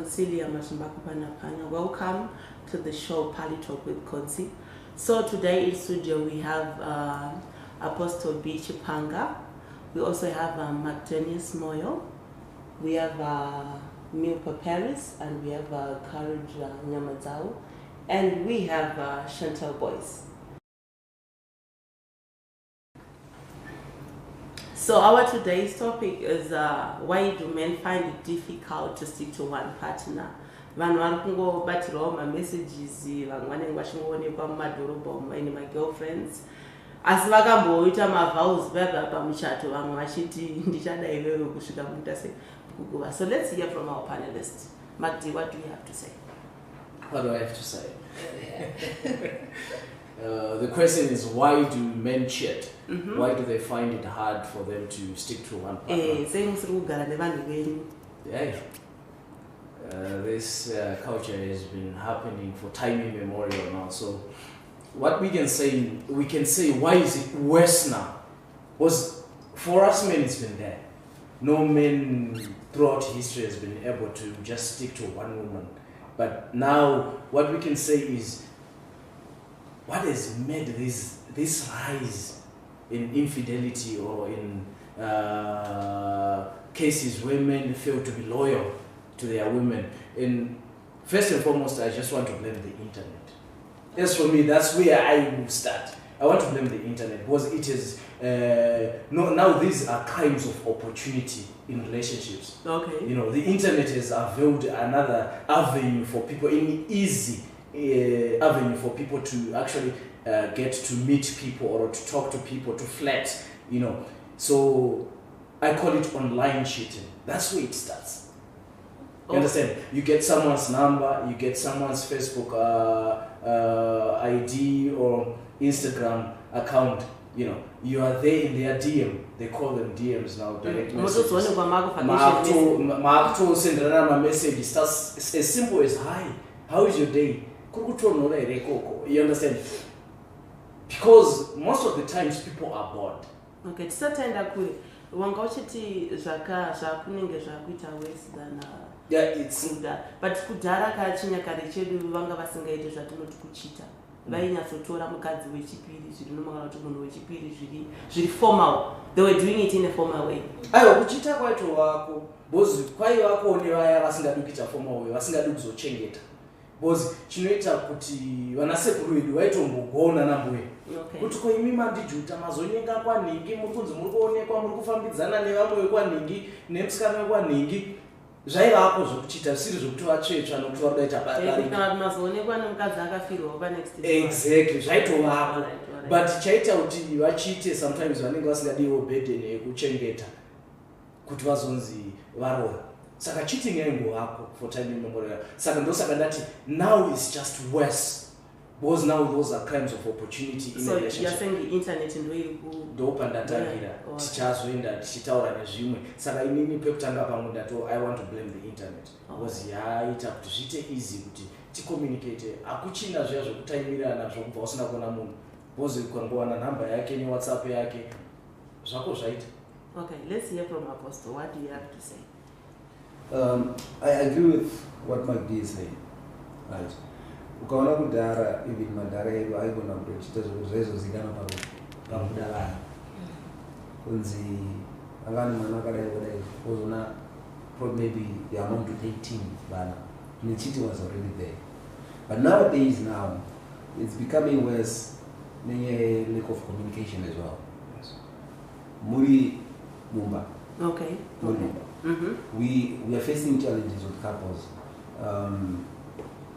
Concelia Mashimbakupana. Welcome to the show Parley Talk with Concy. So today in studio we have Apostle Bichi Panga. We also have Macdenius Moyo. We have Milpa Paris, and we have Courage Nyamatao, and we have Chantal Boyce. So our today's topic is why do men find it difficult to stick to one partner? Vanhu vari my messages vamwe vachingoonekwa mumadhorobha my girlfriends asi vakamboita mavows vabva pamuchato vamwe vachiti ndichada iwewe kusvika muita sekuguva. So let's hear from our panelists. Magdi, what do you have to say? What do I have to say? The question is, why do men cheat? Why do they find it hard for them to stick to one partner? This culture has been happening for time immemorial now. So what we can say why is it worse now? Was for us men it's been there. No men throughout history has been able to just stick to one woman. But now what we can say is, what has made this rise in infidelity or in cases where men fail to be loyal to their women? And first and foremost, I just want to blame the internet. As for me, that's where I will start. I want to blame the internet because it is now these are kinds of opportunity in relationships. Okay. You know, the internet has availed another avenue for people, an easy avenue for people to actually get to meet people or to talk to people, to flirt. You know, so I call it online cheating. That's where it starts. You understand? You get someone's number, you get someone's Facebook ID or Instagram account. You know, you are there in their DM. They call them DMs now. Direct messages. Mark send a message. Starts as simple as hi. How is your day? You understand? Because most of the times people are bored. Okay, certain wangauchiti zvakunenge zvakuita worse than yeah, it's that. But kudhara kachinyakare chedu vanga vasingaite zvatinoti kuchita. Vainyatsotora mukadzi wechipiri zviri nomagana kuti munhu wechipiri zviri formal. They were doing it in a formal way. Aiwa kuchita kwaito wako bozi kwai wako ne vaya vasingadi kuita formal way, vasingadi kuzochengeta. Bozi chinoita kuti vanasekuru vedu vaitombogona nambuye. Kuti koimi mandijuta mazonyenga kwaningi muri kunzi muri kuonekwa muri kufambidzana nevamwe vekwaningi nemusikana wekwaningi. Zvaivapo zvokuchita zvisiri zvokuti vatsvetsva nokuti vari kudaita exactly zvaitovapo. But chaita kuti vachite sometimes vanenge vasingadiwo burden yekuchengeta kuti vazonzi varora. Saka cheating yaingovako for time immemorial. Saka ndosaka ndati now is just worse. Because now those are crimes of opportunity in a relationship. So you're saying the internet ndopandatangira tichazoenda tichitaura nezvimwe. Saka inini pekutanga pangu ndato I want to blame the internet. Because yaita kuti zviite easy kuti ticommunicate. Akuchina zviya zvokutaimirana zvokubva usina kuona munhu. Because ukangowana number yake ne WhatsApp yake zvako zvaita. Okay, let's hear from Apostle. What do you have to say? I agree with what Magdi is saying. Right. Ukaona kudhara even madhara edu aigona kutochita zvaizozikana pamudara kunzi angani mwana akadai kudai ozona maybe the amount to 18 bana the cheating was already there. But nowadays it's becoming worse. Many lack of communication as well. Yes. Muri Mumba. Okay. Muri Mumba. We are facing challenges with couples.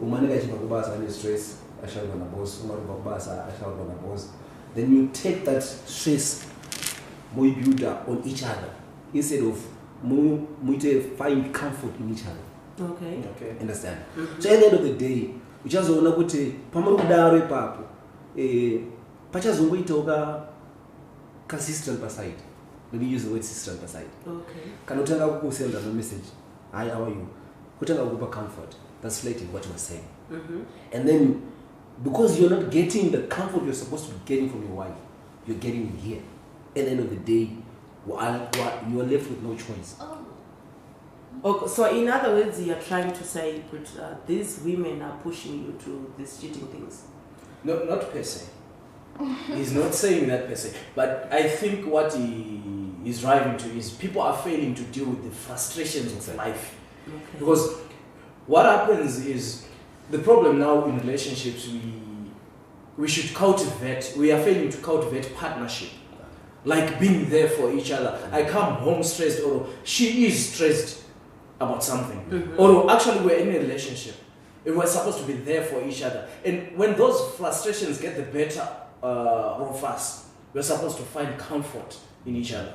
Umanega chipakubasa and stress, I shall go on a boss. Umarubasa, I shall go on a boss. Then you take that stress, more build up on each other instead of more find comfort in each other. Okay. Understand? So at the end of the day, we just want to put pamarudare papo. Pachazongoitoka consistent per side. Let me use the word system per side. Okay. Kanotanga kusenda no message. Hi, how are you? Kutanga kupa comfort. That's later what you were saying. And then, because you're not getting the comfort you're supposed to be getting from your wife, you're getting it here. At the end of the day, you are left with no choice. Okay, so in other words, you're trying to say that these women are pushing you to these cheating things. No, not per se. He's not saying that per se. But I think what he is driving to is people are failing to deal with the frustrations of life. Okay. Because what happens is the problem now in relationships, we should cultivate, we are failing to cultivate partnership. Like being there for each other. I come home stressed, or she is stressed about something. Or actually we're in a relationship. And we're supposed to be there for each other. And when those frustrations get the better of us, we're supposed to find comfort in each other.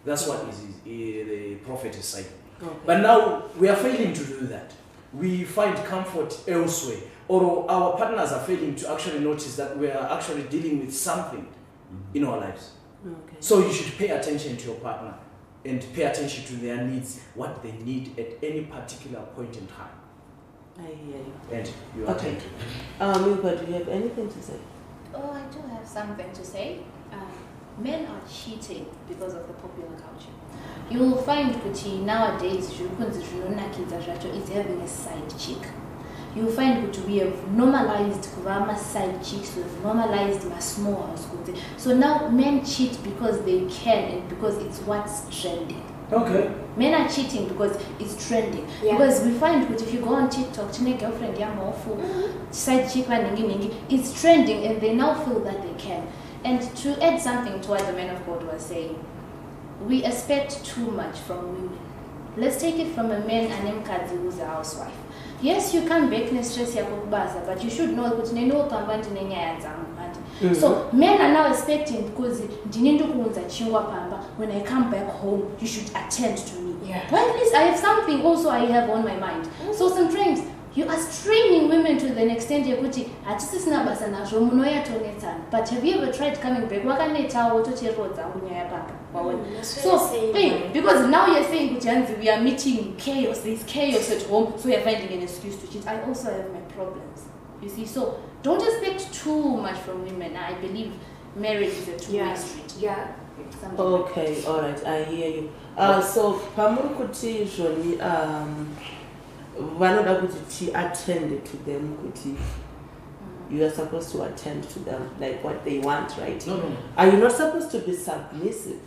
That's what the prophet is saying. Okay. But now we are failing to do that. We find comfort elsewhere. Or our partners are failing to actually notice that we are actually dealing with something in our lives. Okay. So you should pay attention to your partner and pay attention to their needs, what they need at any particular point in time. I hear you. And you are Okay. attentive. Milka, do you have anything to say? Oh, I do have something to say. Men are cheating because of the popular culture. You will find Kuti nowadays, is having a side chick. You will find Kuti we have normalized Kuvama side chicks, we have normalized my small house. So now men cheat because they can and because it's what's trending. Okay. Men are cheating because it's trending. Yeah. Because we find that if you go on TikTok, girlfriend, side chick, it's trending and they now feel that they can. And to add something to what the man of God was saying, we expect too much from women. Let's take it from a man and Mkazi who's a housewife. Yes, you can bake stress but you should know that so men are now expecting because when I come back home, you should attend to me. Yeah. Well, at least I have something also I have on my mind. So sometimes you are straining women to the extent you're putting but have you ever tried coming back? So, hey, because now you're saying we are meeting chaos, there's chaos at home, so you're finding an excuse to cheat. I also have my problems. You see, so don't expect too much from women. I believe marriage is a two-way street. Yeah. Okay, all right, I hear you. So, pamuri kuti zvoni vanoda kuti attend to them kuti you are supposed to attend to them like what they want, right? No. Are you not supposed to be submissive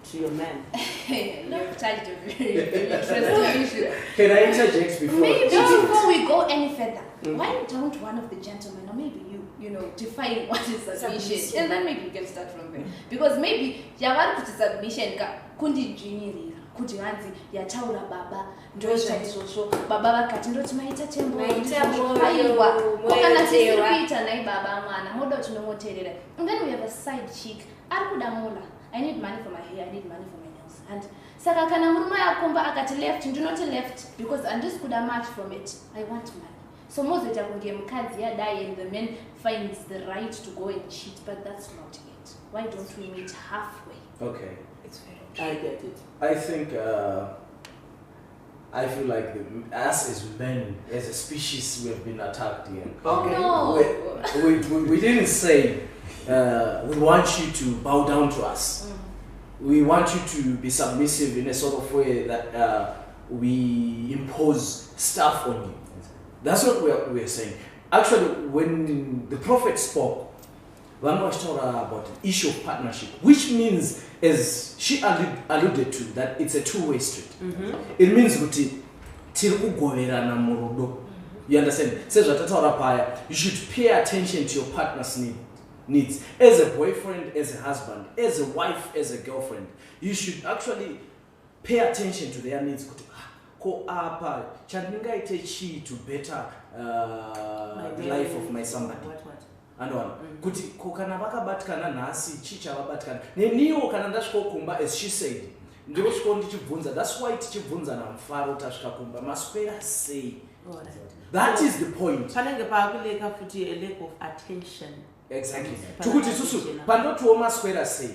to your man? You've touched a very interesting issue. Can I interject before? Maybe before we go any further, why don't one of the gentlemen, or maybe you define what is submission, and then maybe we can start from there. Because maybe yavari kuti submission ka kundi jinirira kuti hanzi yataura baba ndoita izvozvo baba vakati ndoti maita tembo aiwa kana tisiri kuita nai baba mwana moda kuti nomoteerera. And then we have a side chick ari kuda mula, I need money for my hair, I need money for my nails. And saka kana murume akomba akati left, ndinoti left because andisi kuda much from it, I want money. So mozoita kunge mukadzi yadai and the man finds the right to go and cheat, but that's not it. Why don't we meet halfway? Okay. It's very I get it. I think I feel like us as men, as a species, we have been attacked here. Okay. No. We didn't say we want you to bow down to us. We want you to be submissive in a sort of way that we impose stuff on you. That's what we are saying. Actually, when the prophet spoke, one was talking about the issue of partnership, which means, as she alluded to, that it's a two-way street. It means you understand? You should pay attention to your partner's needs. As a boyfriend, as a husband, as a wife, as a girlfriend, you should actually pay attention to their needs. To better the life of my somebody. And one. Kuti kokana vakabatkana nasi chicha vabatkana. Neniwo kana ndashikokumba as she said. Ndio chikondi chibvunza. That's why tichibvunza na mfaro tashikakumba. Maswera say. That is the point. Panenge pakuleka futi a lack of attention. Exactly. Tukuti susu pandotu oma square say.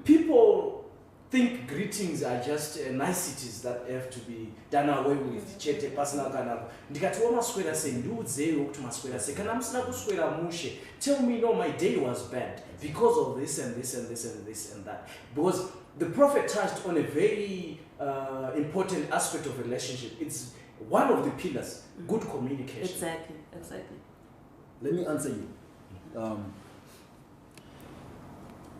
People think greetings are just niceties that have to be done away with. Chete personal kanako. Ndikati wamaswera sei ndiudzewo kuti maswera sei kana musina kuswera mushe. Tell me no, my day was bad because of this and this and this and this and that. Because the Prophet touched on a very important aspect of relationship. It's one of the pillars, good communication. Exactly. Let me answer you.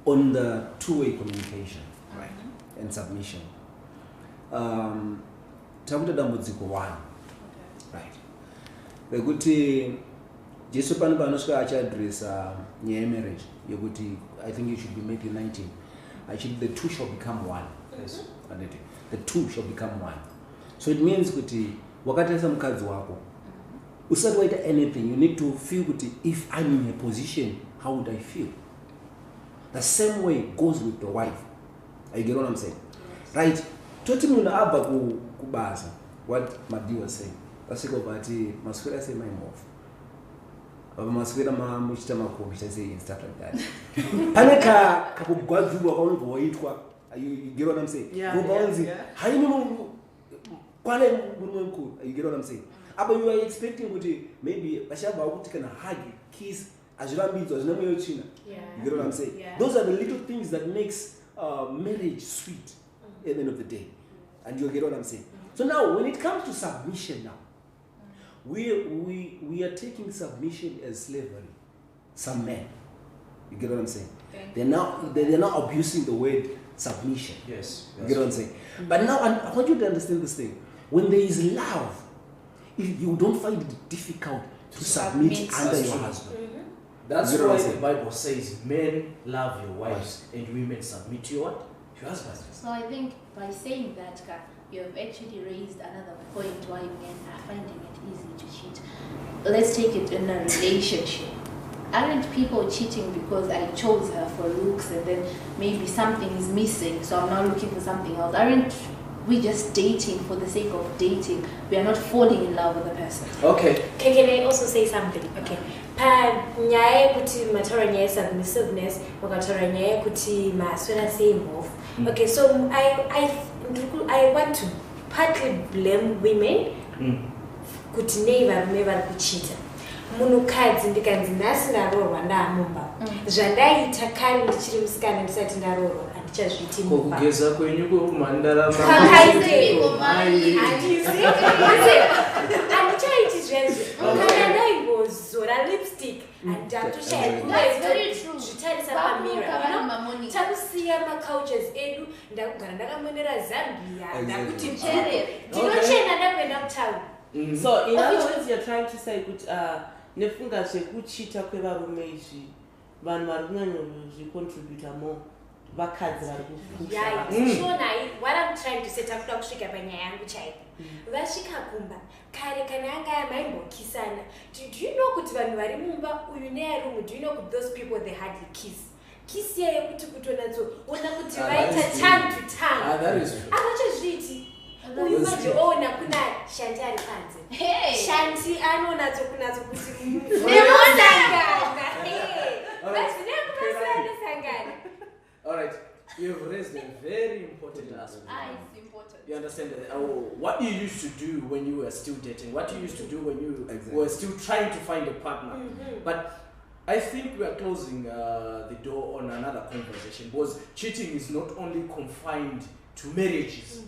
On the two-way communication, right, and submission. Takuta dambudziko one, right. Bekuti Jesu pano panosvika achiadresa nyaya yemarriage yekuti I think it should be Matthew 19. Actually, the two shall become one. Yes. The two shall become one. So it means kuti wakatarisa mukadzi wako. Usati waita anything, you need to feel kuti if I'm in a position, how would I feel? The same way goes with the wife. You get what I'm saying? Yes. Right? Toti munhu abva kubaza. What Madi was saying. Pasiko bati maswera say my move. Baba maswera muchita makombisa say and stuff like that. Paneka kakugwadzuwa kwaunobvoitwa. You get what I'm saying? Yeah. Haino kwale munhu mukuru. You get what I'm saying? But you are expecting kuti maybe bashaba ukuthi kana hug, kiss, azvirambidzwa zvina mweyo china. You get what I'm saying? Yeah. Those are the little things that makes marriage sweet at the end of the day. And you get what I'm saying? So now when it comes to submission now, we are taking submission as slavery. Some men. You get what I'm saying? They're now abusing the word submission. Yes. You get what I'm saying? But now I want you to understand this thing. When there is love, if you don't find it difficult to submit under your husband. That's why the Bible says men love your wives and women submit to your husbands. So I think by saying that, you have actually raised another point why men are finding it easy to cheat. Let's take it in a relationship. Aren't people cheating because I chose her for looks and then maybe something is missing, so I'm now looking for something else? Aren't we just dating for the sake of dating? We are not falling in love with the person. Okay. Can I also say something? Okay. Pa nyaye kuti matora nyaye submissiveness, makatora nyaye kuti maswera say move. Okay, so I want to partly blame women kuti nevarume vari kuchita. Munhukadzi ndikanzi nhasi ndaroorwa ndaamumba. Zvandaita kare ndichiri musikana ndisati ndaroorwa handichazviiti mumba. Kugeza kwenyu kwokumandarama. Handichaiti zvezvo. Kana ndaimbozora lipstick handatoshaya zvitarisa pamira. Takusiya macouches edu ndakugara ndakamonera Zambia ndakuti ndinochena ndakuenda kutauni. So in other words, you're trying to say nefunga zvekuchita kwevarume izvi vanhu vari kunyanya zvicontributa more vakadzi vari kupusha. What I'm trying to say takuda kusvika panyaya yangu chaipo. Vasvika kumba kare kana anga maimbokisana. Do you know kuti vanhu vari mumba uyu nearume, do you know kuti those people they hardly kiss? Kiss iya yekuti kutonatsoona kuti vaita tongue to tongue. That is true. Avachazviiti. Uyu majoona kuna Shanti ari panze. Shanti anonatso kunatso kuti nemusangana. Basi nekumasana sangana. All right. You have raised a very important aspect. It's important. You understand what you used to do when you were still dating, what you used to do when you were still trying to find a partner. But I think we are closing the door on another conversation, because cheating is not only confined to marriages.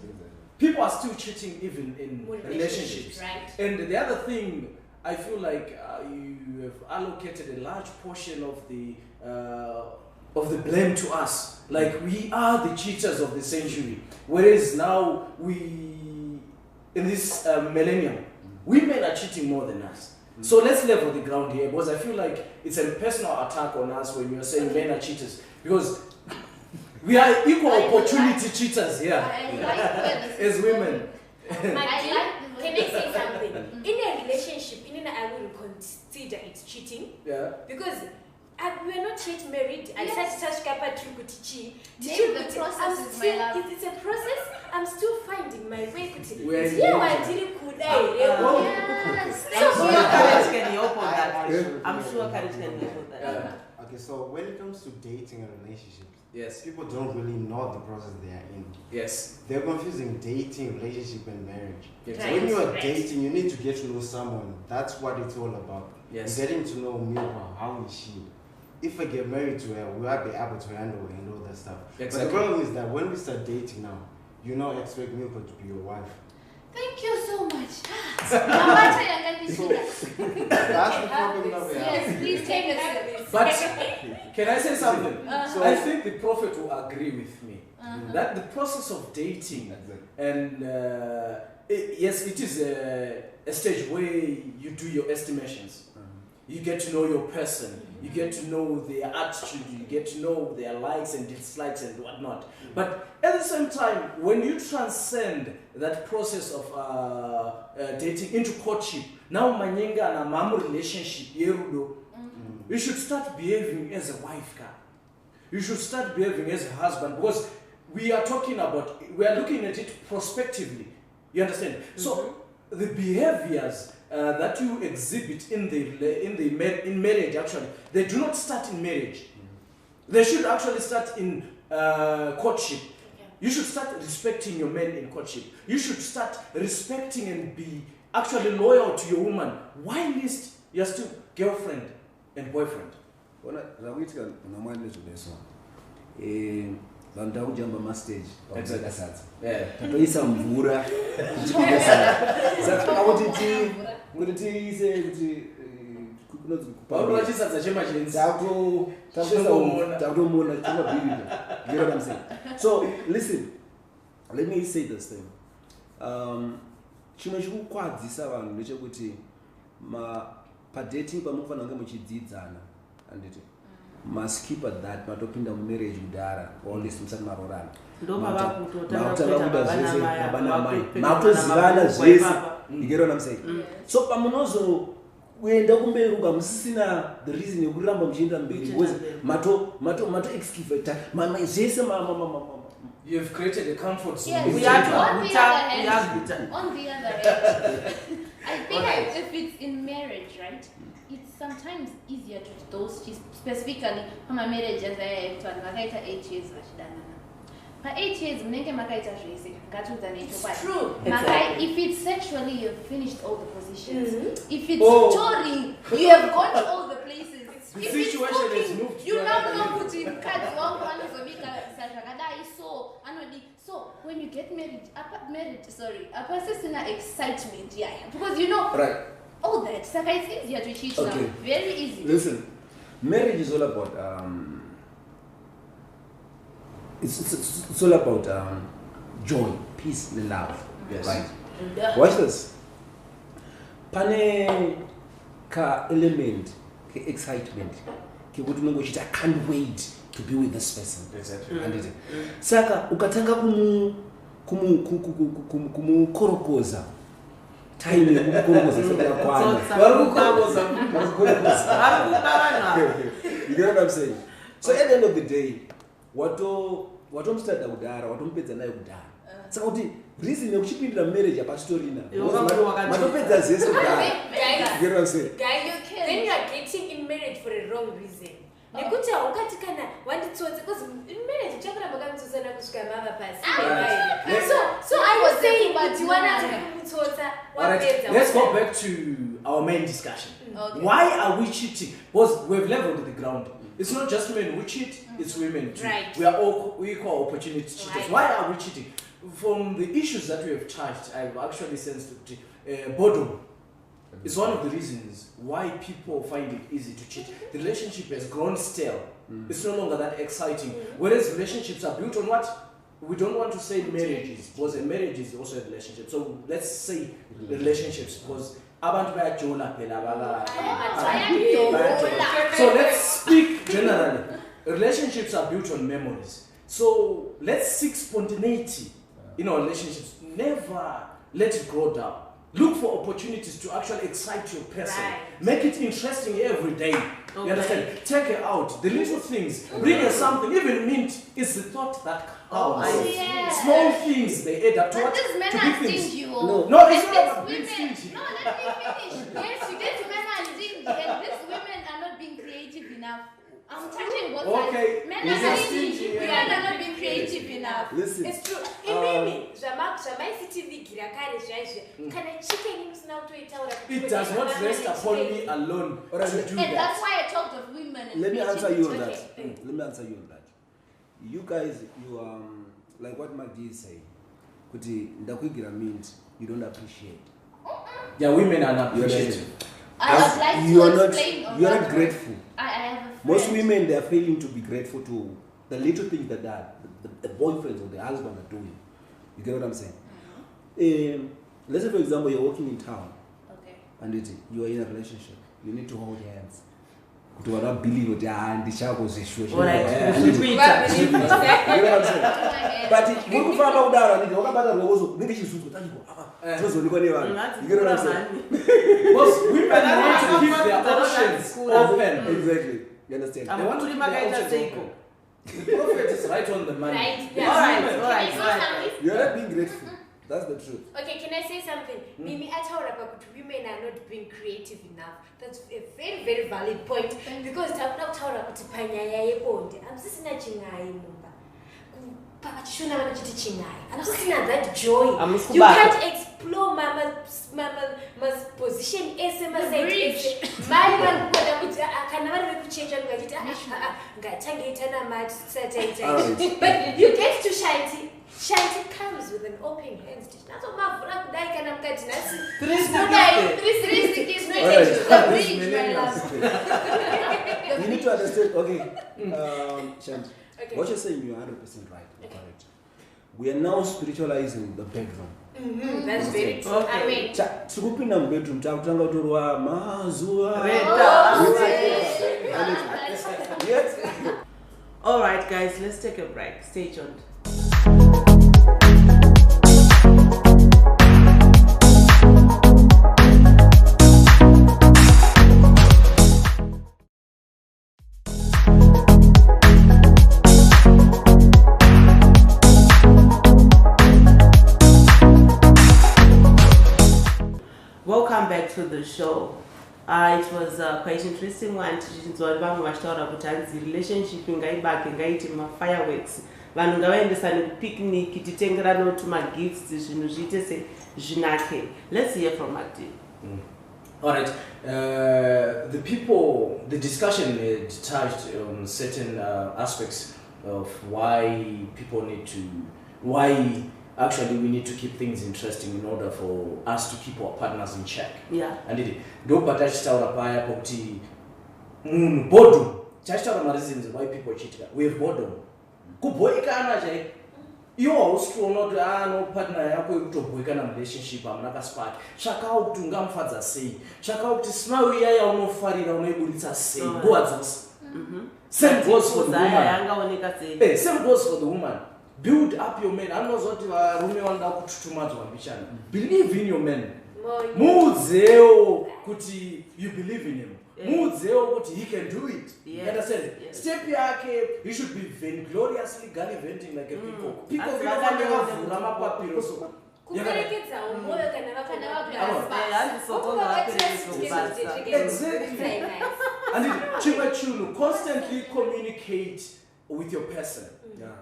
People are still cheating even in relationships. Right. And the other thing, I feel like you have allocated a large portion of the blame to us. Like we are the cheaters of the century. Whereas now in this millennium, women are cheating more than us. So let's level the ground here, because I feel like it's a personal attack on us when you're saying men are cheaters. Because we are equal opportunity cheaters here as women. Can I say something? In a relationship, I wouldn't consider it cheating. Yeah. Because we are not yet married. I Yes. said touch kapa trukutichi. Maybe the process is my love. It's a process. I'm still finding my way. We are Yeah, I engaged. didn't could Yes, I'm sure Courage can help on I that. should- I'm sure Courage can help on that. Okay, so when it comes to dating and relationships, Yes. people don't really know the process they are in. Yes. They're confusing dating, relationship, and marriage. Yes. So when you are dating, you need to get to know someone. That's what it's all about. Yes. Getting to know Milpa, how is she? If I get married to her, will I be able to handle her and all that stuff? But Exactly. the problem is that when we start dating now, you now expect Milpa to be your wife. Thank you so much. Mama, That's the problem that we have. Yes, please take a sip. But can I say something? So- I think the prophet will agree with me Uh-huh. that the process of dating Exactly. and yes, it is a stage where you do your estimations. You get to know your person. You get to know their attitude. You get to know their likes and dislikes and whatnot. But at the same time, when you transcend that process of dating into courtship, now manyenga na mamu relationship yerudo, you should start behaving as a wife. You should start behaving as a husband, because we are looking at it prospectively. You understand? So the behaviors that you exhibit in marriage, actually, they do not start in marriage. They should actually start in courtship. You should start respecting your man in courtship. You should start respecting and be actually loyal to your woman. Why least you're still girlfriend and boyfriend? Ona zakuitika unamwani nezvebeso. Vanhu takujamba mastage pakusadza. Tatoisa mvura kuti kubesa. Saka kuti tiise kuti kunonzi Paula chisadza chemajenzi. takutomona chimabhirika. You know what I'm saying? So listen, let me say this thing. Chimwe chikukwadzisa vanhu ndechekuti padating pamufanira kunge muchidzidzana anditi must keep at that matopinda mumarriage kudhara all this musati marorana makutozivana zvese. You get what I'm saying? So pamunozoenda kumberi ukamusisina the reason yekuramba muchienda mberi because mato excavate zvese You've created a comfort zone. Yes. We have to On the other have on the other hand, I think if it's in marriage, right, it's sometimes easier to those specifically my marriage as I have to 8 years vachidana. For 8 years, mnenge makaita zvese ngatiudzane chokwadi. True. If it's sexually, you've finished all the positions. If it's touring, you have gone to all the places. The If it's situation cooking, has moved you to now another know level. kuti mukadzi wangu anozobika zvakadai so when you get married apasisina excitement because you know right. all that saka it's easier to cheat now. Very easy. Listen, marriage is all about it's all about joy, peace, and love. Yes. Right. Watch this. Pane ka element, ka excitement, ke kuti unenge uchiti I can't wait to be with this person. Exactly. Anditi. Saka ukatanga kumukorokoza time yekukorokoza sekakwana. You get what I'm saying? So at the end of the day, watomustadha kudhara, watomupedza naye kudhara. Saka kuti reason yekuchipindira marriage apasitorina. Matopedza zese kudhara. You get what I'm saying? Guys, then you are getting in marriage for a wrong reason. Nekuti haukati kana wanditsotse because in marriage uchakuramba kamutsotsana kusvika mava pasi. So I was saying but you wanna kumutsotsa wapedza. Let's go back to our main discussion. Okay. Why are we cheating? Because we've leveled the ground. It's not just men who cheat, it's women too. Right. We are all equal opportunity cheaters. Right. Why are we cheating? From the issues that we have touched, I've actually sensed boredom. It's one of the reasons why people find it easy to cheat. The relationship has grown stale. It's no longer that exciting. Whereas relationships are built on what? We don't want to say marriages, because a marriage is also a relationship. So let's say relationships, because abantu bayajola phela so let's speak generally. Relationships are built on memories. So let's seek spontaneity in our relationships. Never let it grow down. Look for opportunities to actually excite your person. Right. Make it interesting every day. Okay. You understand? Take her out. The little things. Bring her something. Even mint is the thought that counts. Yes. Small things they add up to But what? these men To are big things. stingy. No, it's not about being women. stingy. No, let me finish. Yes, these men are stingy, and these women are not being creative enough. I'm touching both sides. Okay. Men Is are it stingy. stingy? Women are not being creative enough. Listen. It's true. Imimi, zvamaisitivigira kare zvaizve kana chicken musina kutoitaura kuti It does not rest upon me alone to do And that. that's why I talked of women. And Let me answer you on that. Okay. Let me answer you on that. You guys, you like what Magdi is saying. Kuti ndakwigira means you don't appreciate. Yeah, women are not appreciative. I would like You are to not. explain on You are that not one. grateful. I have a friend. Most women, they are failing to be grateful to the little things that the boyfriends or the husband are doing. You get what I'm saying? Let's say, for example, you're walking in town Okay. and you are in a relationship. You need to hold hands. Kuti wada believe kuti ndichako zishoshe. Alright. You know what I'm saying? But mukufamba kudaro ndike wakabata ruoko nenge chizungu tachiko tozonikwa nevanhu. You get what I'm saying? Because women want to keep their options open. Exactly. You understand? They want to keep their options open. The prophet is right on the money. Right, Yes, Alright, women. alright, Can I say alright. something? You're not being grateful. That's the truth. Okay, can I say something? Mimi ataura pakuti women are not being creative enough. That's a very, very valid point. Because takuda kutaura kuti panyaya yebonde amusisina chingai mumba. Pakachishona vanachiti chingai. Amusisina that joy. You can't explore mama's position ese maside ese. Mai vanokona kuti kana vari vekuchenja ngachiti ngatangeitana mati tisataita. But you get to Shanti. Shanti comes with an open hand stitch. That's what my friend kudai kana mukati nasi. 360 is not Alright. the bridge, my love. You need to understand. Okay, Shanti, Okay. what you're saying, you're 100% right. You're correct. We are now spiritualizing the bedroom. That's very true. Okay. I mean, Tikupinda mubedroom takutanga kutorwa mazuva. Yes. Alright guys, let's take a break. Stay tuned. Welcome back to the show. It was quite interesting one. Vamwe vachitaura kuti hanzi relationship ngaibake ngaiti fireworks. Vanhu ngavaendesane kupicnic, titengerane tumagifts, zvinhu zviite sezvinake. Let's hear from Magdi. All right. The discussion touched on certain aspects of why actually we need to keep things interesting in order for us to keep our partners in check. Yeah. And ndo tachitaura paya kuti boredom. Tachitaura reasons why people cheat. We have boredom. Kuboekana chai. Iwo hausiona kuti no partner yako ikutoboekana relationship amuna kaspark. Chakawo kuti ungamufadza sei. Chakawo kuti smile iya unofarira unoibuditsa sei. Nguva dzose. Same goes for the woman. Same goes for the woman. Build up your men. Anozoti varume vanoda kututumadzwa mbishana. Believe in your men. Mudzeo kuti you believe in him. Mudzeo kuti he can do it. You understand? Step yake, he should be vaingloriously gallivanting like a peacock. Peacock vanofanira mapapiro so. kuperekedza umoyo Exactly. And chimwe chunu, constantly communicate with your person.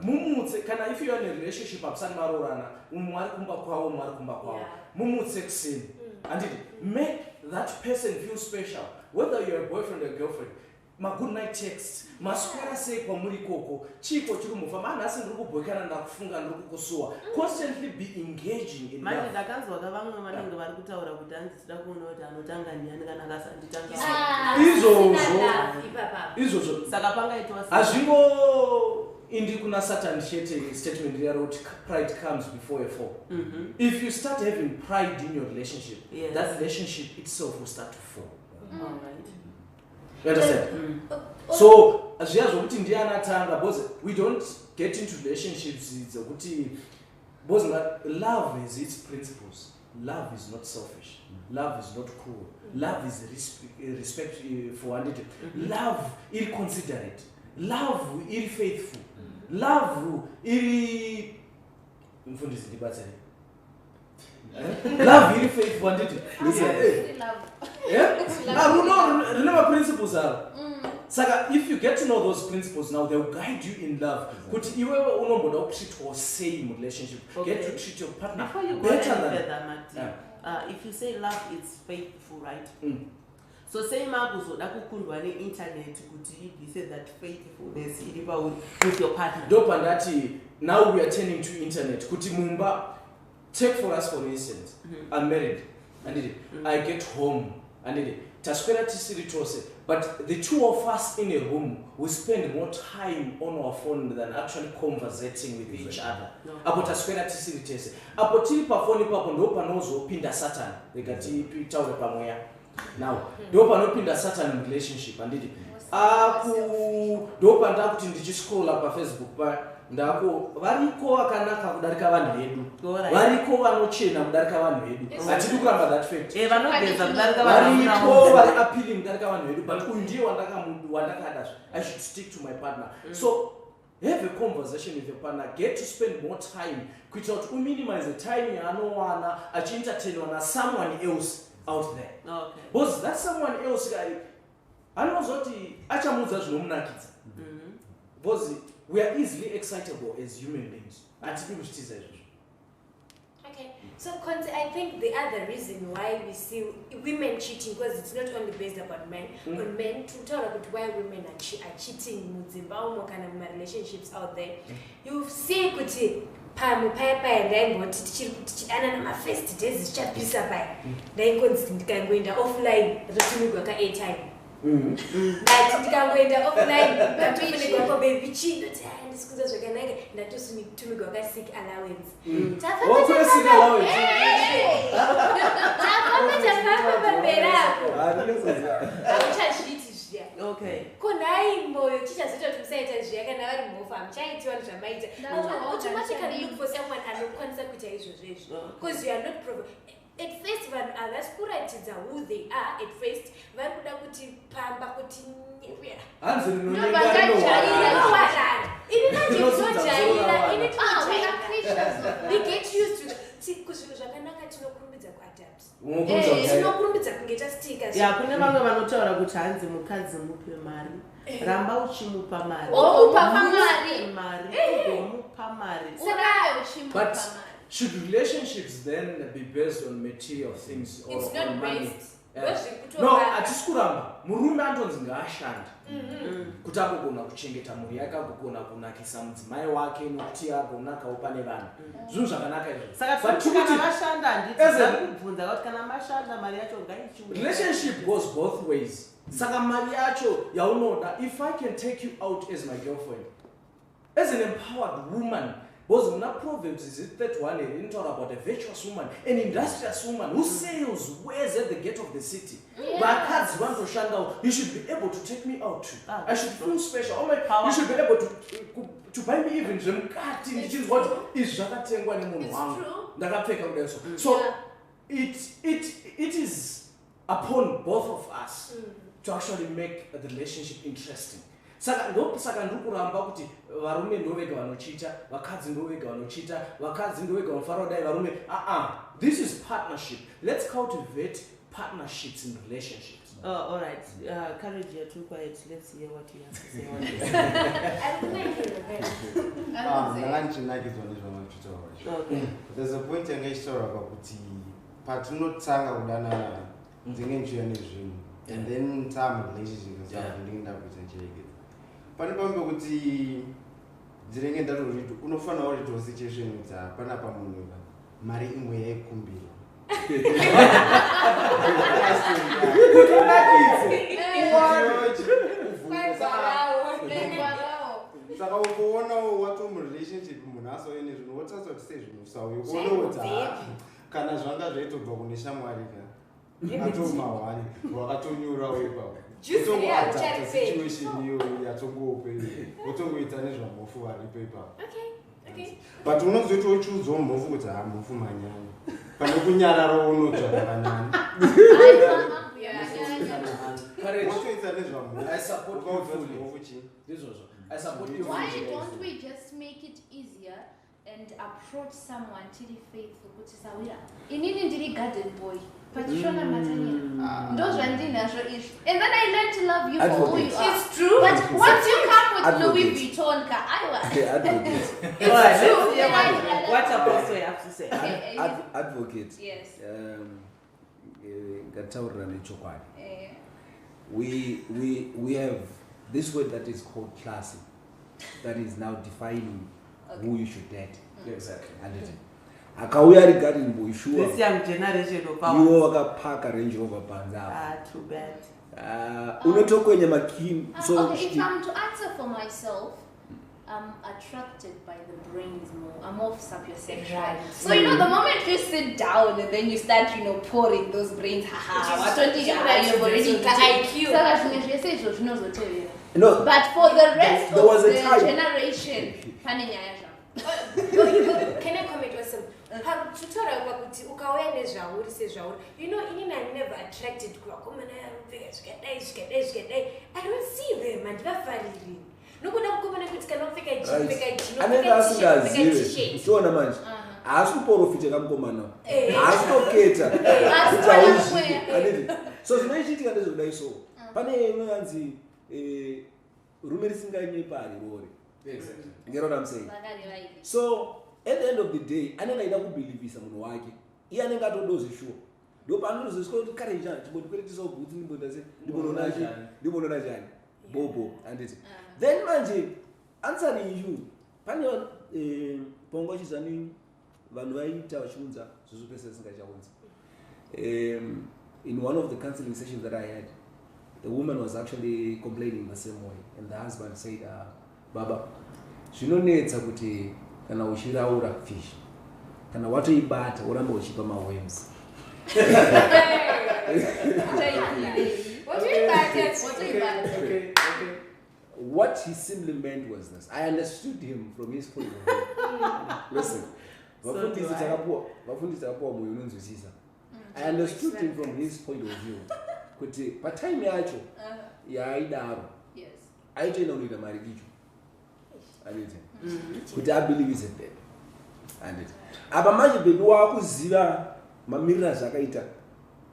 Mumutse kana if you are in a relationship apsani marorana umwari kumba kwawo mwari kumba kwawo mumutse kusini and make that person feel special, whether you're a boyfriend or girlfriend. Ma good night text maswera sei kwamuri koko chiko chiri mufamba anasi ndiri kubhekana ndakufunga ndiri kukusuwa. Constantly be engaging in manje ndakanzwa vamwe vanenge vari kutaura kuti handisida kuona kuti anotanga ndiani kana akasanditanga izvozvo saka pangaitwa hazvingo indi kuna Satan shete statement riya roti pride comes before a fall. If you start having pride in your relationship, that relationship itself will start to fall. Alright. You understand? So zviya zvokuti ndiani atanga, because we don't get into relationships because love has its principles. love is not selfish. Love is not cruel. Love is respect for one another. Love is considerate. Love is faithful. Love is love is faithful. Remember principles are. Saka, if you get to know those principles now, they will guide you in love. But you will treat or same relationship. Get to treat your partner before you go better than if you say love is faithful, right? So say mabuzo dakukundwa ne internet kuti you say that faithfulness with your partner. Dopandati, now we are turning to internet. Kuti mumba, take for us for instance. I'm married. I get home. But the two of us in a room, we spend more time on our phone than actually conversating with each other. Apo taswera tisiri tese. Apo tili pa phone papo ndo panozo pinda Satan. Dekati tawe pamoya. Now, ndo panopinda Satan relationship andidi. Ndo panda kuti ndichiscroll pa Facebook pa ndako variko vakanaka kudarika vanhu vedu. Variko vanochena kudarika vanhu vedu. Atidi kuramba that fact. Vanogeza kudarika vanhu vedu. Variko vari appealing kudarika vanhu vedu, but uyu ndiye wandakada. I should stick to my partner. So have a conversation with your partner. Get to spend more time. Quit out to minimize the time you know entertain on someone else out there. Okay. Because that someone else guy. I know zoti achamuza zvinomnakidza. Because we are easily excitable as human beings. Okay, so Concy, I think the other reason why we see women cheating, because it's not only based upon men, on men, to talk about why women are cheating, kind of relationships out there. You see, kuti pamu papa and then what tichiri my first days chapisa by then ndikaenda offline rotumigwa ka airtime ndikaenda offline ndatufunigwa kwa baby chindo ndisikuza zvakanaka ndatotumigwa ka sick allowance okay. Kunai moyo chichazoita kuti musaita zviyakana vari muofa muchaitiwa zvamaita automatically look for someone anokwanisa kuita izvozvo because you are not at first vanhu havasi kuratidza who they are at first vari kuda kuti pamba kuti we get used to kuzvinhu zvakanaka tinokurumbidza kuadapt tinokurumbidza kunge tastika kune vamwe vanotaura kuti hanzi mukadzi mupe mari ramba uchimupa mari but should relationships then be based on material things or it's on not money? based. No, atiskuramba murume antonzi ngaashande kuti agogona kuchengeta mhuri yake, agogona kunakisa mudzimai wake nokuti agonakawo pane vanhu zvinhu zvakanaka izvozvo. Relationship goes both ways. Saka mari yacho yaunoda, if I can take you out as my girlfriend, as an empowered woman. Because in Proverbs is it 31 and talk about a virtuous woman, an industrious woman who sails wares at the gate of the city. But cards want to shut down. You should be able to take me out too. I should feel special. Oh my, you should be able to buy me even some card. Which is what is Jakatengwa and So it is upon both of us to actually make the relationship interesting. Saka ndukuramba kuti varume ndovega vanochita, vakadzi ndovega vanochita, vakadzi ndovega vanofara kudai varume. This is partnership. Let's cultivate partnerships in relationships. All right. Courage, you're too quiet. Let's hear what you have to say on this. There's a point in history about patunotanga kudanana ndingenjira nezvinhu and then time relationship is ndinga kutenjeka. Pane pamwe kuti dzirenge ndatoriti unofanira kuti to situation kuti hapana pamunhu mari imwe yaikumbirwa saka ukowonawo watomurelationship munhu asauye nezvinhu wotariswa kuti sezvinhu usauye kuonawo kuti kana zvanga zvaitobva kune shamwari ka atomahwani wakatonyurawo ipapo utongoadapta situation iyo yatongoopei wotongoita nezvamofu varipo ipapo but unozoita uchudzawo mofu kuti mmofu manyanya panokunyararo unotsva kanani. I support you fully. This also. I support you. Why don't we just make it easier and approach someone till faithful kuti sawira? Inini ndiri garden boy. Pachishona matanya. Those randinasho ish. And then I learned to love you for who you are. It's true. But once you come with Louis Vuitton, I was. Okay, advocate. Alright, let's hear what Apostle have to say. Advocate. Yes. Ngataurira nechokwadi. We have this word that is called classy, that is now defining who you should date. Exactly. Akauya ari garden boy sure. This young generation of ours. You wakapaka Range Rover panza. Too bad. Unotokwenye makini. So okay, if I'm to answer for myself, I'm attracted by the brains more. I'm more sapiosexual. Right. So you know, the moment you sit down and then you start, pouring those brains, you've already IQ. no. But for the rest There was of a the time. generation, Can I comment on some? You know, I'm never attracted to I don't see them and they're Tiona manje asikuprofite kamukomana asitoketa so zvinoitika ndezvekudai so pane inonzi rume risinganyepari rori. You get what I'm saying? So at the end of the day anenge aida kubhilivhisa munhu wake iye anenge atodozvishuwa ndo paanozosvika kuti kareja chimbondikweretisa bhutsi ndimbonona chani bobo anditi then manje answering you pane pongo chizani vanhu vaita vachiunza zvizo pese singachaunza. In one of the counseling sessions that I had, the woman was actually complaining the same way, and the husband said, Baba, zvinonetsa kuti kana uchiraura fish kana watoibata uramba uchipa maworms. What he simply meant was this. I understood him from his point of view. Listen, I understood him from his point of view. Kuti patime yacho yaidaro aitoenda kunoita mari icho anditi kuti abilivise babe anditi apa manje babe wakuziva mamirira zvakaita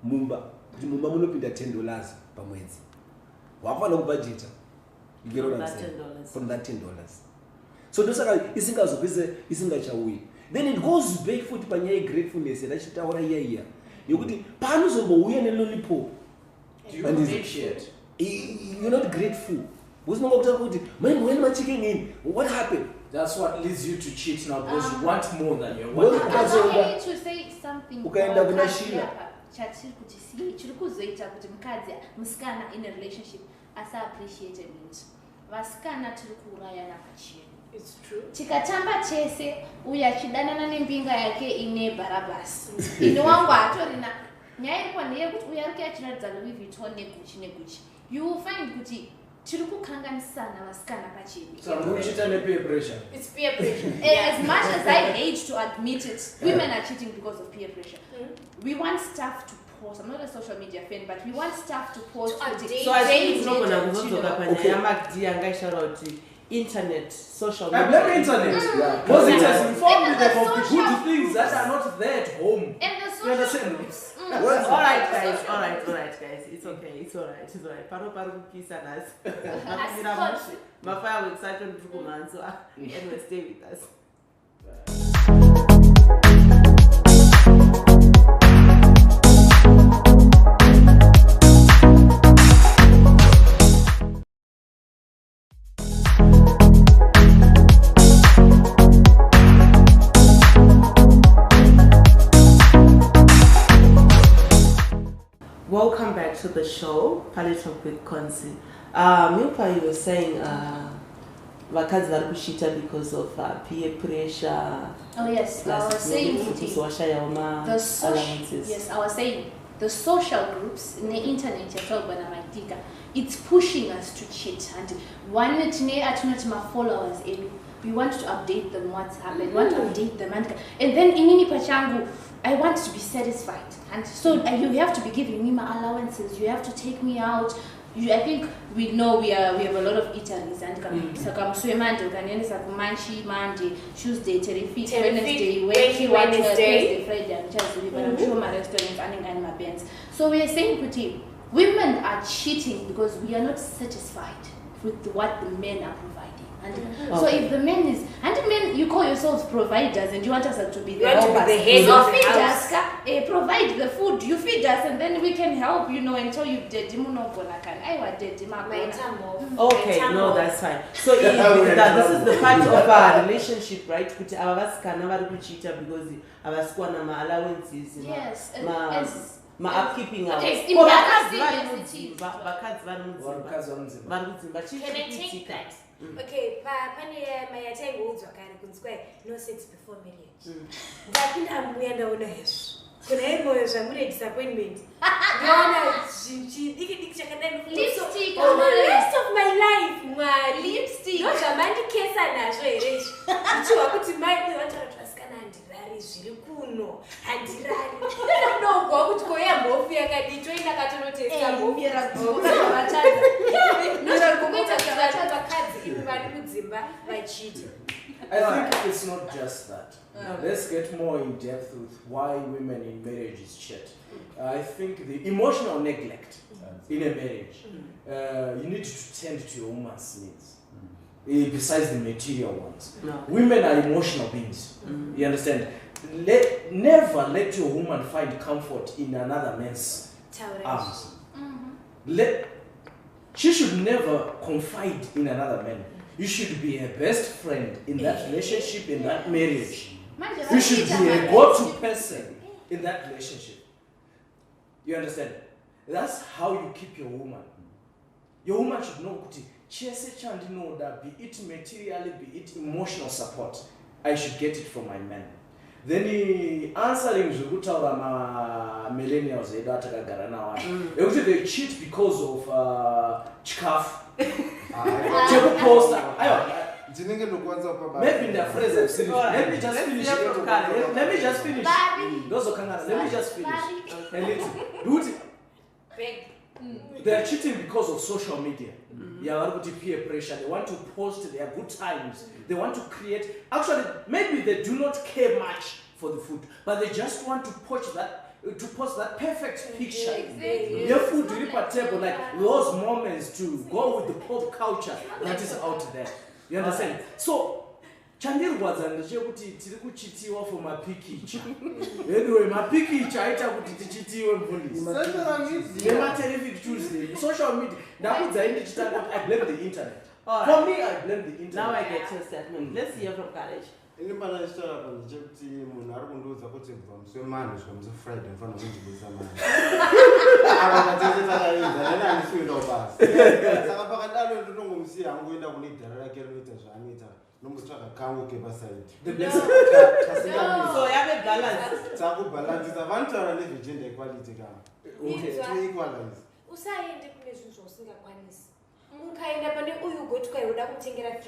mumba kuti mumba munopinda $10 pamwedzi wafanira kubhajeta. You get what I'm saying? From that $10. So ndosaka isingazopese isingachauyi. Then it goes back futhi panyaya gratefulness yachitaura iya yokuti paanozomboуya nelollipop. Do you appreciate? You're not grateful. What happened? That's what leads you to cheat now because you want more than you want. want. I need to say something. In a relationship asa appreciated it. Vasikana tirikurayana pachino. It's true. Tikatamba chese uya chidanana nembinga yake ine barabasi. Ino wangu atorina nyaya kwa ndiye kuti uya rike achiratidza Louis Vuitton neguchi. You will find kuti tirikukanganisana vasikana pachedu. So muchita peer pressure. It's peer pressure. As much as I hate to admit it, women are cheating because of peer pressure. We want stuff to post. I'm not a social media fan, but we want stuff to post. So I think it's not going to internet, social media. I blame internet. Because it has informed me of the good things that are not there at home. And the social groups. Alright guys, it's okay. Paro peace and us. Mafaya with such a so anyway, stay with us. Welcome back to the show, Parley Talk with Concy. Milpa, you were saying vakazi vari kushita because of peer pressure. Oh yes, I was saying the social groups in the internet it's pushing us to cheat, and one my followers we want to update them what's happened, we want to update them, and then inini pachangu I want to be satisfied, and so you have to be giving me my allowances. You have to take me out. I think we know we have a lot of eateries, and Monday, Monday, Tuesday, Terrific, Wednesday, Wednesday, Friday, and Thursday. But I'm sure my restaurants and my bands. So we are saying, Kuti, women are cheating because we are not satisfied with what the men are providing. And so if the men is, and the men, you call yourselves providers, and you want us to be the head of the feed house. us, provide the food, you feed us, and then we can help, until you did. Okay, no, that's fine. So this is the part of our relationship, right? Kuti avavasikana vari kuchiita because avasikuwana ma-allowances, yes, ma-upkeeping hours. Okay, vakadzi vari mudzimba. Can I take that? Okay, pane mayataiudzwa kare kunzwa no sex before marriage. Ndapinda muyanda una hezvo. Kuna imoyo zvamune disappointment. Ndiona diki chakadai lipstick for the rest of my life. Mwari lipstick. Ndozvamandikesa nazvo here. Ndichiwa kuti mai vatarasikana handirari zviri kuno. Handirari. Ndinogwa kuti koya mbofu yakadi toenda katonotesta mbofu. I think it's not just that. Let's get more in depth with why women in marriages cheat. I think the emotional neglect in a marriage, you need to tend to your woman's needs. Besides the material ones. No. Women are emotional beings. You understand? Never let your woman find comfort in another man's arms. She should never confide in another man. You should be her best friend in that relationship, in that marriage. You should be a go-to person in that relationship. You understand? That's how you keep your woman. Your woman should know, be it materially, be it emotional support. I should get it from my man. Then answering millennials, they cheat because of chikaf. Maybe the phrase I've seen. Let me just finish. Let me just finish. They are cheating because of social media. Peer pressure. They want to post their good times. They want to create. Actually, maybe they do not care much for the food, but they just want to post that perfect picture. Exactly. Your food really table, like those moments to go with the pop culture that is out there. You understand? So Chandir was an chitiwa for my picture. Anyway, my picture I tell you chitiwa police. Terrific Tuesday. Social media. Now I blame the internet. For me, I blame the internet. Now I get your statement. Let's hear from college. In the Malaysia, I'm just Munaru a putting from so man from the Friday in front of me to be some man. I'm going to see I'm going to need the regulators. I need no more account keep aside. So I have a balance. Tabu balance is a vanter and live gender equality. Okay, to equalize.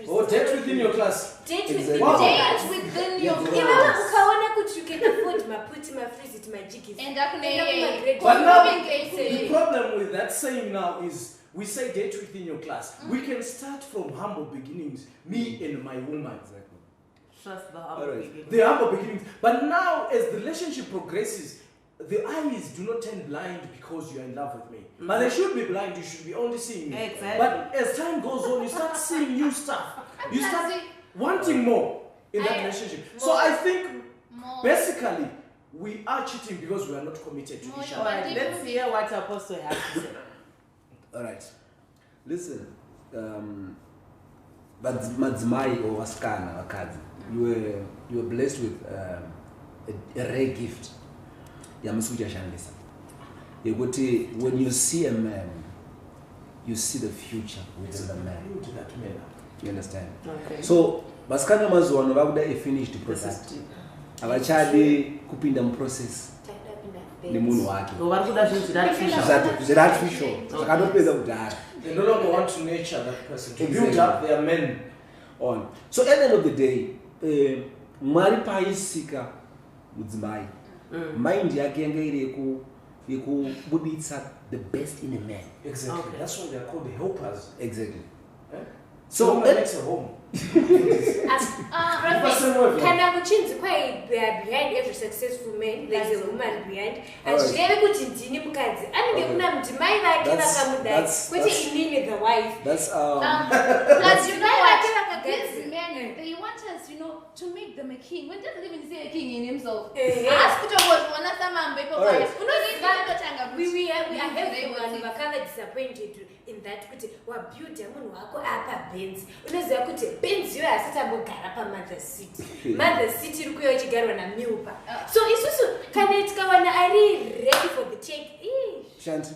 Oh, date within your class. Date Exactly. within, Wow. date within your class. You can afford my put my freeze my jiggies. And But now, the problem with that saying now is we say date within your class. We can start from humble beginnings, me and my woman. Exactly. Trust the humble beginnings. The humble beginnings. But now, as the relationship progresses, the eyes do not turn blind because you are in love with me. But they should be blind, you should be only seeing me. Exactly. But as time goes on, you start seeing new stuff. You start wanting more in that relationship. So I think, basically, we are cheating because we are not committed to each other. Alright, let's hear what Apostle has to say. Alright. Listen, but Madzimai or Waskana, Wakadzi, you were blessed with a rare gift. When you see a man, you see the future within the man. You understand? Okay. So, Baskana Mazwan, Wabda a finished product. Avachadi kupinda process. The moon working. That official. They no longer want to nurture that person, to build up their men on. So at the end of the day, Mari Paisika Mudzimai. mind yake yanga iri yekubuditsa the best in a man. Exactly. Okay. That's why they're called the helpers. Exactly. Eh? So that makes a home. Can I change quite they are behind every successful man? There's a woman behind, and she never could continue because I don't know my like which in the wife. That's Plus, you know what? These men, they want us, to make them a king. When doesn't even say a king in himself. Ask put about one other man, we are disappointed in that. What beauty Benz. Unoziva kuti Benz yo asitambogara paMother City. Mother City iri kuuya ichigarwa naMilpa. So isusu kana tikawana ari ready for the take. Shanti.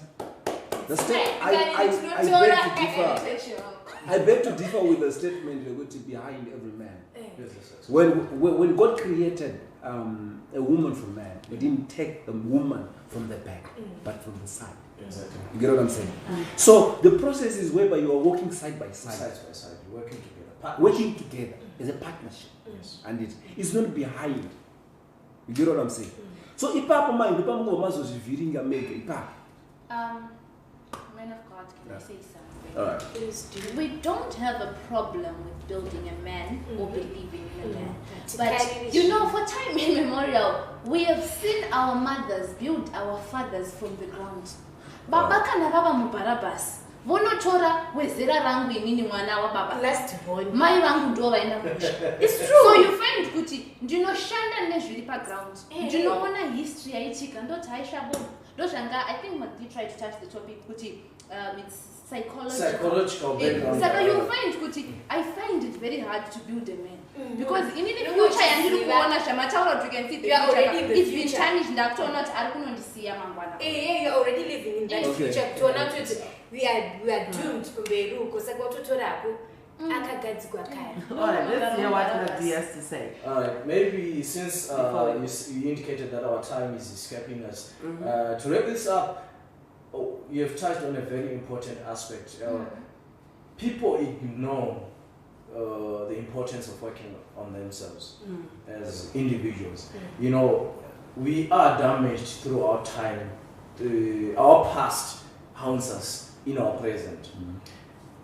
I beg to differ with the statement behind every man. When God created a woman from man, He didn't take the woman from the back, but from the side. Exactly. You get what I'm saying? So the process is whereby you are working side by side. Side by side, working together. Working together is a partnership. Yes. And it's not behind. You get what I'm saying? So ipapo mind, ipapo ngomazo ziviringa mege, ipapo. Men of God, can I say something? All right. Please do. We don't have a problem with building a man or believing in a man. But, for time immemorial, we have seen our mothers build our fathers from the ground. Baba kana baba mubarabas. Vonotora wezera rangu inini mwana wa baba. Last born. Mai rangu ndo vaenda kusha. It's true. So you find kuti ndinoshanda nezviri paground. Ndinoona history yaitika ndo taisha bo. Doshanga, I think Magdi tried to touch the topic kuti it's psychological background. So you find kuti I find it very hard to build a man. Because in the future yandiri kuona shamataura you can see the future. It's been tarnished ndakutona kuti ari kunondisiya mangwana. You're already living in that future. Tuona kuti we are doomed kumberuko saka watotorapo akagadzikwa kare. Alright, let's hear what Magdi has to say. Alright, maybe since you indicated that our time is escaping us, to wrap this up, you have touched on a very important aspect. People ignore the importance of working on themselves as individuals. We are damaged through our time. Our past haunts us in our present.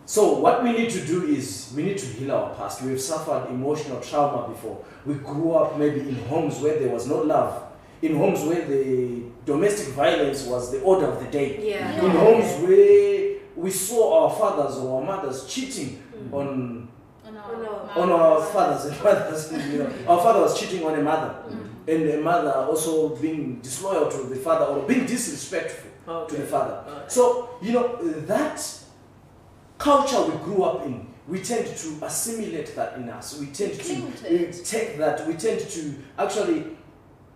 So what we need to do is we need to heal our past. We've suffered emotional trauma before. We grew up maybe in homes where there was no love, in homes where the domestic violence was the order of the day, in homes where we saw our fathers or our mothers cheating on our fathers and mothers. Our father was cheating on a mother, and a mother also being disloyal to the father or being disrespectful to the father. So that culture we grew up in, we tend to assimilate that in us. We tend to take that. We tend to actually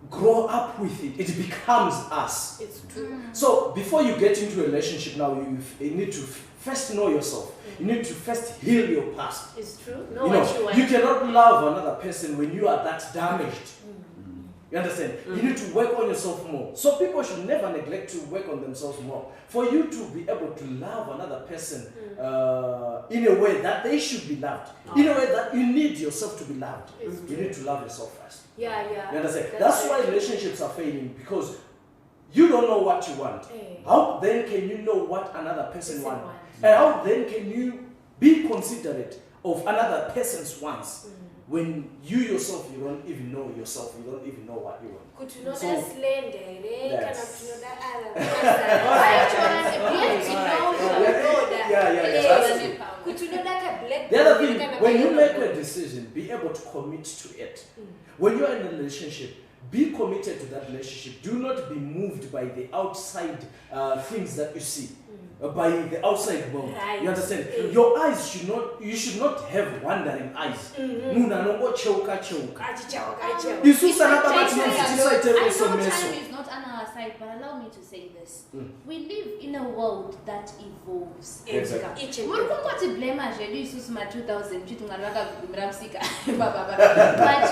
grow up with it. It becomes us. It's true. So before you get into a relationship now, you need to first know yourself. You need to first heal your past. It's true. You cannot love another person when you are that damaged. You understand? You need to work on yourself more. So people should never neglect to work on themselves more. For you to be able to love another person in a way that they should be loved. In a way that you need yourself to be loved. You need to love yourself first. Yeah. You understand? That's why relationships are failing, because you don't know what you want. How then can you know what another person wants? And how then can you be considerate of another person's wants? When you yourself, you don't even know yourself, you don't even know what you want. The other thing, when you make a decision, be able to commit to it. When you are in a relationship, be committed to that relationship. Do not be moved by the outside things that you see. By the outside world. You understand? Your eyes you should not have wandering eyes. I know time is not on our side, but allow me to say this. We live in a world that evolves. Exactly. But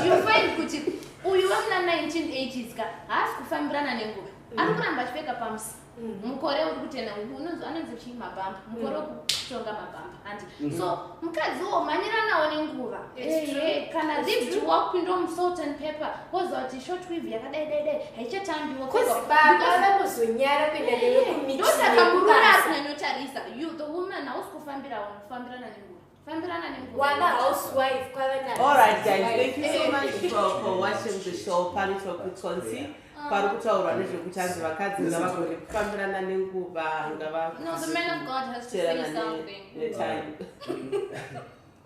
you find uyu wamna 1980s ka haasi kufambirana nenguva. Arikuramba achipfeka pumps. mukore uri kutena anonzi chii mabamba mukore wekutonga mabamba handi so mukadzi womhanyira nawo nenguva kana lift wakupinda musalt and pepper woziva kuti short weave yakadaidai haichatambiwa baba pinda newe ndosaka muruna asinanyotarisa you the woman hausi kufambirana nenguva One housewife. Alright guys, thank you so much for watching the show Parley Talk with Concy. Parukutaura nezvekuti hanzi vakadzi ngavagone kufambirana nenguva No, the man of God has to say something.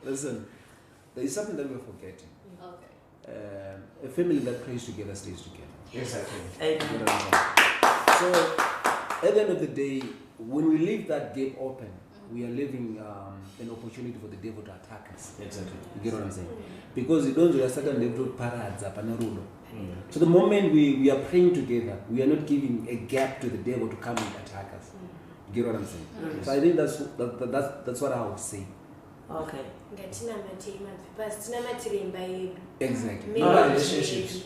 Listen, there is something that we're forgetting. Okay. A family that prays together stays together. Exactly. So, at the end of the day, when we leave that gate open, we are leaving an opportunity for the devil to attack us. Exactly. You get what I'm saying? Because you don't just certain devil parads up and rule. So the moment we are praying together, we are not giving a gap to the devil to come and attack us. You get what I'm saying? So I think that's what I would say. Okay. Exactly. Relationships.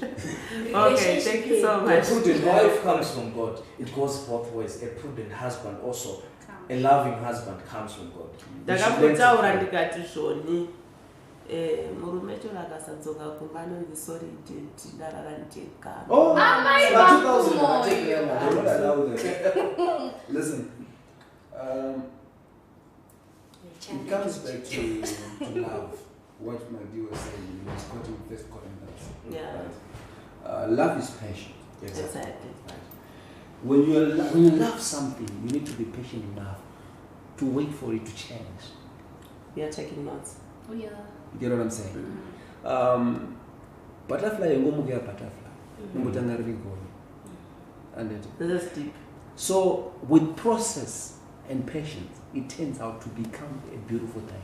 Okay, thank you so much. A prudent wife comes from God. It goes both ways. A prudent husband also. A loving husband comes from God. Ndakakutaura ndikati zvoni murume chero akasadzoka kumba anonzi sorry ndarara ndega. Oh, my listen, it comes back to love. What my dear was saying, he was quoting 1 Corinthians. Yeah. Right? Love is patient. Exactly. Right? When you love something, you need to be patient enough to wait for it to change. We are taking notes. Oh yeah. You get what I'm saying? Butterfly ngomuke butterfly. Ngotanga rigoni. And This is deep. so with process and patience, it turns out to become a beautiful thing.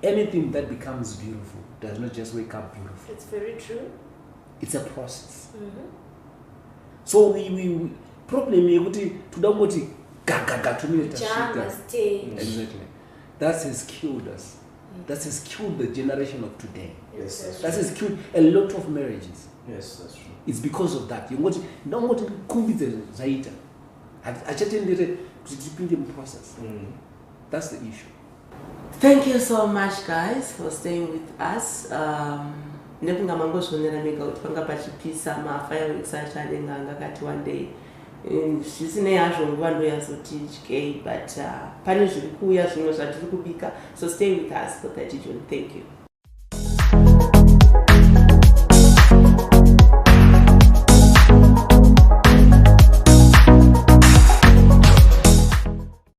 Anything that becomes beautiful does not just wake up beautiful. It's very true. It's a process. So we problem yekuti tudangoti gaga to me exactly. That has killed us. That has killed the generation of today. Yes, that's That true. has killed a lot of marriages. Yes, that's true. It's because of that. Ndangoti kumbidze zaita. Achatendere kuti tipinde mu process. That's the issue. Thank you so much guys for staying with us. Nekunga mangozvionera mega kuti panga pachipisa mafireworks acho anenge angakati one day zvisinei hazvo nguva ndoyazoti tyei but pane zviri kuuya zvimwe zvatiri kubika, so stay with us for that. Thank you.